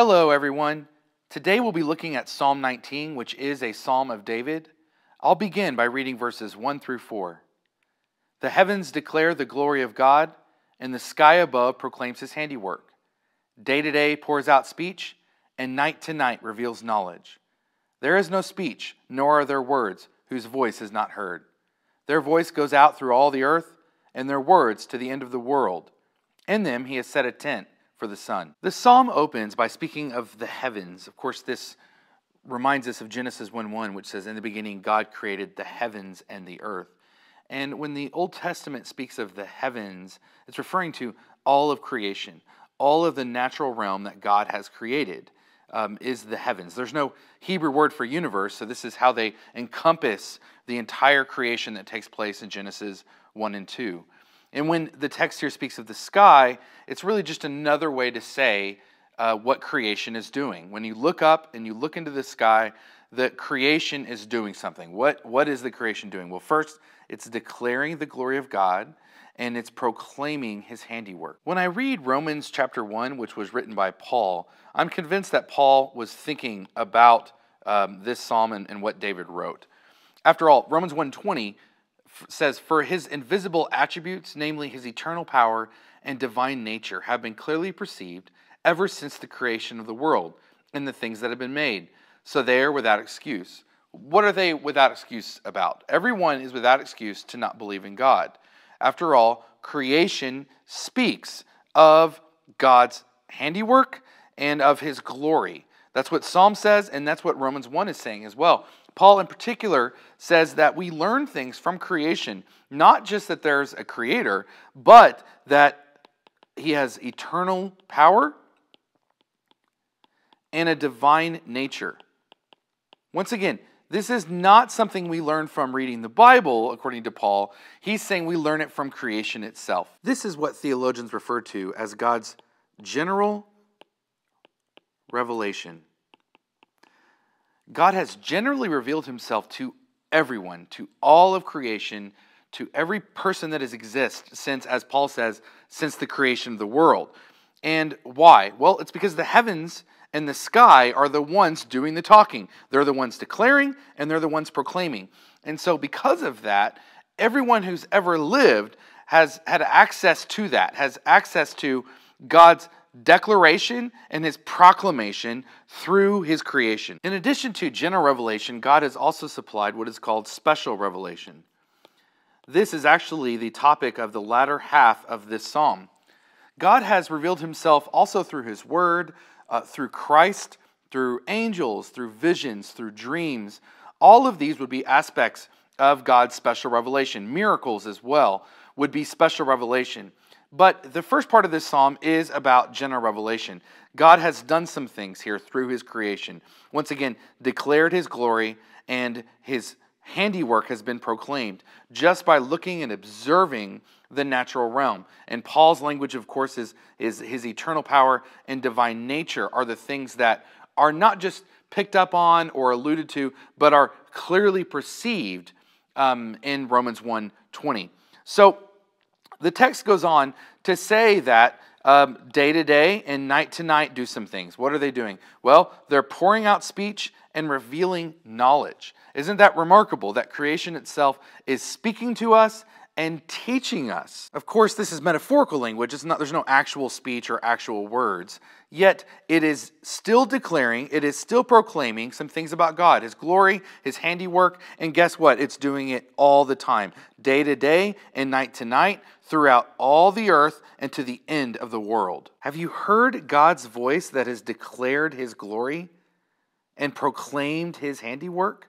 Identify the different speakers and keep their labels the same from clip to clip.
Speaker 1: Hello, everyone. Today we'll be looking at Psalm 19, which is a psalm of David. I'll begin by reading verses 1 through 4. The heavens declare the glory of God, and the sky above proclaims his handiwork. Day to day pours out speech, and night to night reveals knowledge. There is no speech, nor are there words, whose voice is not heard. Their voice goes out through all the earth, and their words to the end of the world. In them he has set a tent for the sun. The psalm opens by speaking of the heavens. Of course, this reminds us of Genesis 1:1, which says, "In the beginning God created the heavens and the earth." And when the Old Testament speaks of the heavens, it's referring to all of creation. All of the natural realm that God has created is the heavens. There's no Hebrew word for universe, so this is how they encompass the entire creation that takes place in Genesis 1 and 2. And when the text here speaks of the sky, it's really just another way to say what creation is doing. When you look up and you look into the sky, the creation is doing something. What is the creation doing? Well, first, it's declaring the glory of God, and it's proclaiming his handiwork. When I read Romans chapter 1, which was written by Paul, I'm convinced that Paul was thinking about this psalm and what David wrote. After all, Romans 1:20 says, "For his invisible attributes, namely his eternal power and divine nature, have been clearly perceived ever since the creation of the world and the things that have been made. So they are without excuse." What are they without excuse about? Everyone is without excuse to not believe in God. After all, creation speaks of God's handiwork and of his glory. That's what Psalm says, and that's what Romans 1 is saying as well. Paul in particular says that we learn things from creation, not just that there's a creator, but that he has eternal power and a divine nature. Once again, this is not something we learn from reading the Bible, according to Paul. He's saying we learn it from creation itself. This is what theologians refer to as God's general revelation. God has generally revealed himself to everyone, to all of creation, to every person that has existed since, as Paul says, since the creation of the world. And why? Well, it's because the heavens and the sky are the ones doing the talking. They're the ones declaring, and they're the ones proclaiming. And so because of that, everyone who's ever lived has had access to that, has access to God's declaration and his proclamation through his creation. In addition to general revelation, God has also supplied what is called special revelation. This is actually the topic of the latter half of this psalm. God has revealed himself also through his word, through Christ, through angels, through visions, through dreams. All of these would be aspects of God's special revelation. Miracles as well would be special revelation. But the first part of this psalm is about general revelation. God has done some things here through his creation. Once again, declared his glory, and his handiwork has been proclaimed just by looking and observing the natural realm. And Paul's language, of course, is his eternal power and divine nature are the things that are not just picked up on or alluded to, but are clearly perceived in Romans 1:20. So the text goes on to say that day to day and night to night do some things. What are they doing? Well, they're pouring out speech and revealing knowledge. Isn't that remarkable that creation itself is speaking to us and teaching us? Of course, this is metaphorical language. There's no actual speech or actual words. Yet it is still declaring, it is still proclaiming some things about God, his glory, his handiwork, and guess what? It's doing it all the time, day to day and night to night, throughout all the earth and to the end of the world. Have you heard God's voice that has declared his glory and proclaimed his handiwork?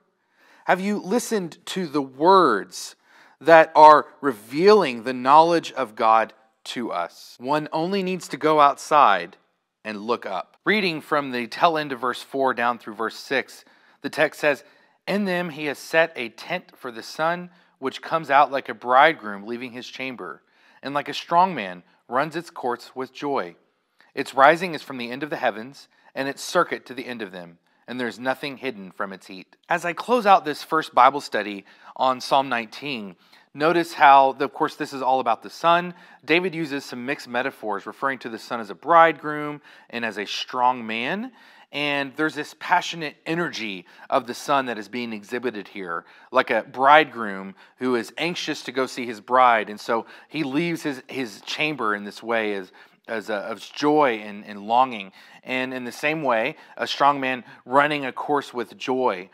Speaker 1: Have you listened to the words that are revealing the knowledge of God to us? One only needs to go outside and look up. Reading from the tail end of verse 4 down through verse 6, the text says, "In them he has set a tent for the sun, which comes out like a bridegroom leaving his chamber, and like a strong man runs its courts with joy. Its rising is from the end of the heavens, and its circuit to the end of them, and there is nothing hidden from its heat." As I close out this first Bible study on Psalm 19, Notice how, of course, this is all about the sun. David uses some mixed metaphors referring to the sun as a bridegroom and as a strong man. And there's this passionate energy of the son that is being exhibited here, like a bridegroom who is anxious to go see his bride. And so he leaves his chamber in this way of joy and longing. And in the same way, a strong man running a course with joy.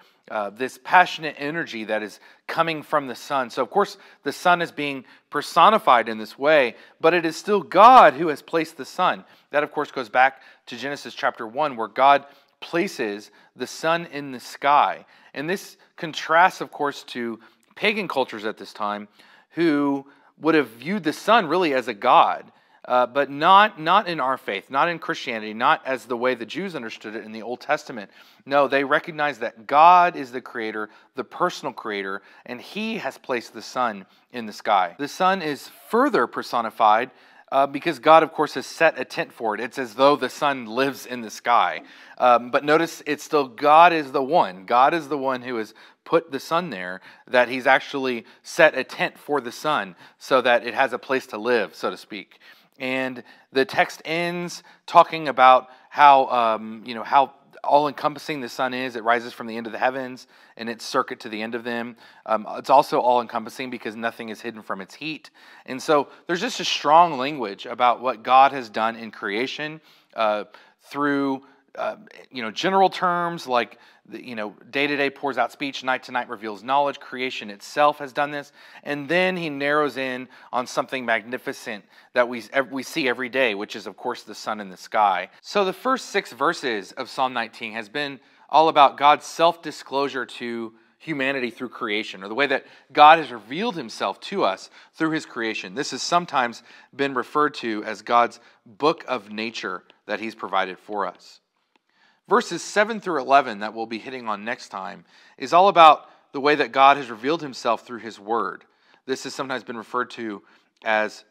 Speaker 1: This passionate energy that is coming from the sun. So, of course, the sun is being personified in this way, but it is still God who has placed the sun. That, of course, goes back to Genesis chapter 1, where God places the sun in the sky. And this contrasts, of course, to pagan cultures at this time who would have viewed the sun really as a god. But not in our faith, not in Christianity, not as the way the Jews understood it in the Old Testament. No, they recognize that God is the creator, the personal creator, and he has placed the sun in the sky. The sun is further personified because God, of course, has set a tent for it. It's as though the sun lives in the sky. But notice it's still God is the one. God is the one who has put the sun there, that he's actually set a tent for the sun so that it has a place to live, so to speak. And the text ends talking about how, how all-encompassing the sun is. It rises from the end of the heavens and its circuit to the end of them. It's also all-encompassing because nothing is hidden from its heat. And so there's just a strong language about what God has done in creation through general terms like, day-to-day pours out speech, night-to-night reveals knowledge. Creation itself has done this. And then he narrows in on something magnificent that we see every day, which is, of course, the sun in the sky. So the first 6 verses of Psalm 19 has been all about God's self-disclosure to humanity through creation, or the way that God has revealed himself to us through his creation. This has sometimes been referred to as God's book of nature that he's provided for us. Verses 7 through 11 that we'll be hitting on next time is all about the way that God has revealed himself through his word. This has sometimes been referred to as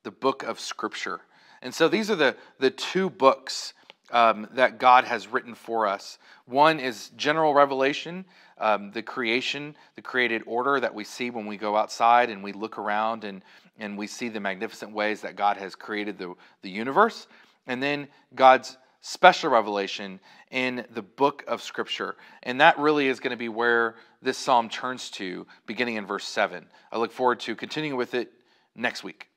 Speaker 1: the book of Scripture. And so these are the 2 books that God has written for us. One is general revelation, the creation, the created order that we see when we go outside and we look around and we see the magnificent ways that God has created the universe. And then God's special revelation in the book of Scripture. And that really is going to be where this psalm turns to, beginning in verse 7. I look forward to continuing with it next week.